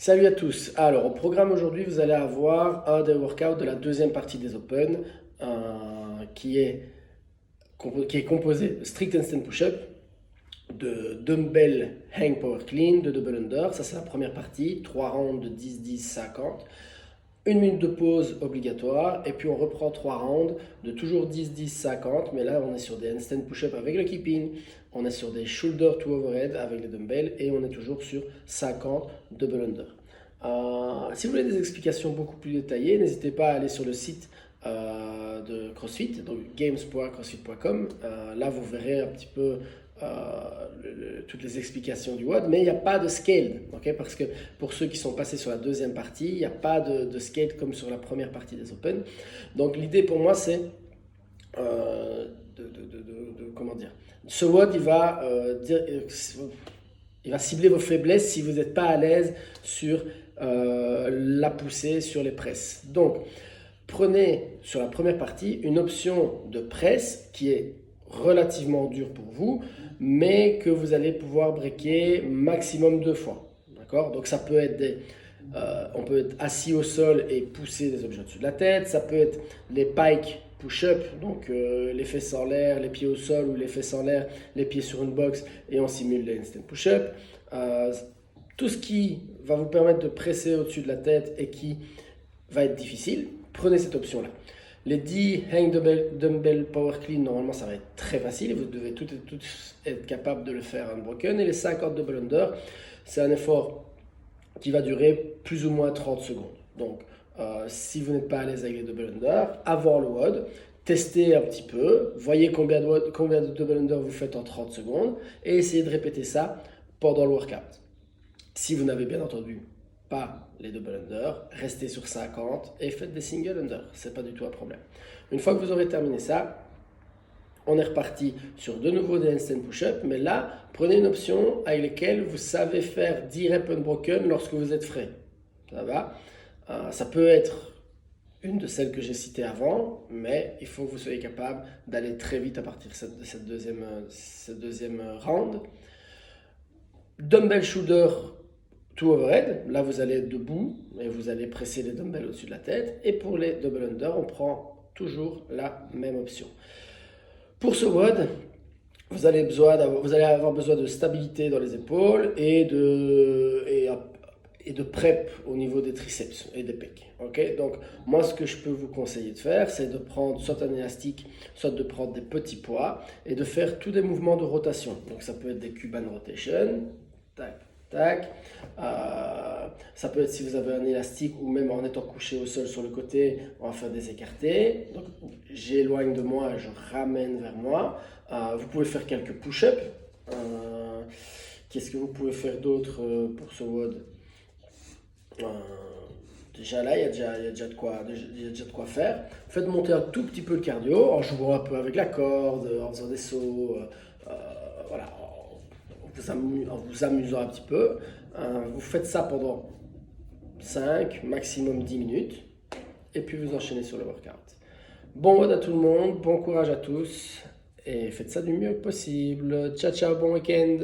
Salut à tous. Alors, au programme aujourd'hui, vous allez avoir un des workouts de la deuxième partie des Open qui est, qui est composé de strict handstand push-up, de dumbbell hang power clean, de double under. Ça, c'est la première partie. 3 rounds de 10, 10, 50. Une minute de pause obligatoire. Et puis, on reprend 3 rounds de toujours 10, 10, 50. Mais là, on est sur des handstand push-up avec le keeping. On est sur des shoulder to overhead avec les dumbbells. Et on est toujours sur 50 double under. Si vous voulez des explications beaucoup plus détaillées, n'hésitez pas à aller sur le site de CrossFit, donc games.crossfit.com. Là, vous verrez un petit peu toutes les explications du WOD, mais il n'y a pas de scale, okay? Parce que pour ceux qui sont passés sur la deuxième partie, il n'y a pas de scale comme sur la première partie des Open. Donc l'idée pour moi, c'est comment dire, ce WOD, il va cibler vos faiblesses si vous n'êtes pas à l'aise sur la poussée, sur les presses. Donc, prenez sur la première partie une option de presse qui est relativement dure pour vous, mais que vous allez pouvoir breaker maximum 2 fois. D'accord? Donc, ça peut être on peut être assis au sol et pousser des objets au-dessus de la tête. Ça peut être les pike push-up, donc les fesses en l'air, les pieds au sol ou les fesses en l'air, les pieds sur une box et on simule les handstand push-up. Tout ce qui va vous permettre de presser au-dessus de la tête et qui va être difficile, prenez cette option-là. Les 10 hang dumbbell power clean, normalement ça va être très facile et vous devez tous être capable de le faire unbroken. Et les 50 double under, c'est un effort qui va durer plus ou moins 30 secondes. Donc, si vous n'êtes pas à l'aise avec les double under, avant le WOD, testez un petit peu, voyez combien de double under vous faites en 30 secondes et essayez de répéter ça pendant le workout. Si vous n'avez bien entendu pas les double under, restez sur 50 et faites des single under. C'est pas du tout un problème. Une fois que vous aurez terminé ça, on est reparti sur de nouveau des handstand push-up, mais là, prenez une option avec laquelle vous savez faire 10 reps unbroken lorsque vous êtes frais. Ça va? Ça peut être une de celles que j'ai citées avant, mais il faut que vous soyez capable d'aller très vite à partir de cette deuxième round. Dumbbell shoulder to overhead, là vous allez être debout et vous allez presser les dumbbells au-dessus de la tête. Et pour les double under, on prend toujours la même option. Pour ce WOD, vous allez avoir besoin de stabilité dans les épaules et de prep au niveau des triceps et des pecs. Okay? Donc, moi, ce que je peux vous conseiller de faire, c'est de prendre soit un élastique, soit de prendre des petits poids et de faire tous des mouvements de rotation. Donc, ça peut être des Cuban rotation, tac, tac. Ça peut être si vous avez un élastique ou même en étant couché au sol sur le côté, on va faire des écartés. Donc, j'éloigne de moi et je ramène vers moi. Vous pouvez faire quelques push-ups. Qu'est-ce que vous pouvez faire d'autre pour ce WOD? Déjà là, il y a déjà de quoi faire. Faites monter un tout petit peu le cardio en jouant un peu avec la corde, en faisant des sauts, voilà, en vous amusant un petit peu. Vous faites ça pendant 5, maximum 10 minutes et puis vous enchaînez sur le workout. Bon WOD à tout le monde, bon courage à tous et faites ça du mieux possible. Ciao ciao, bon week-end.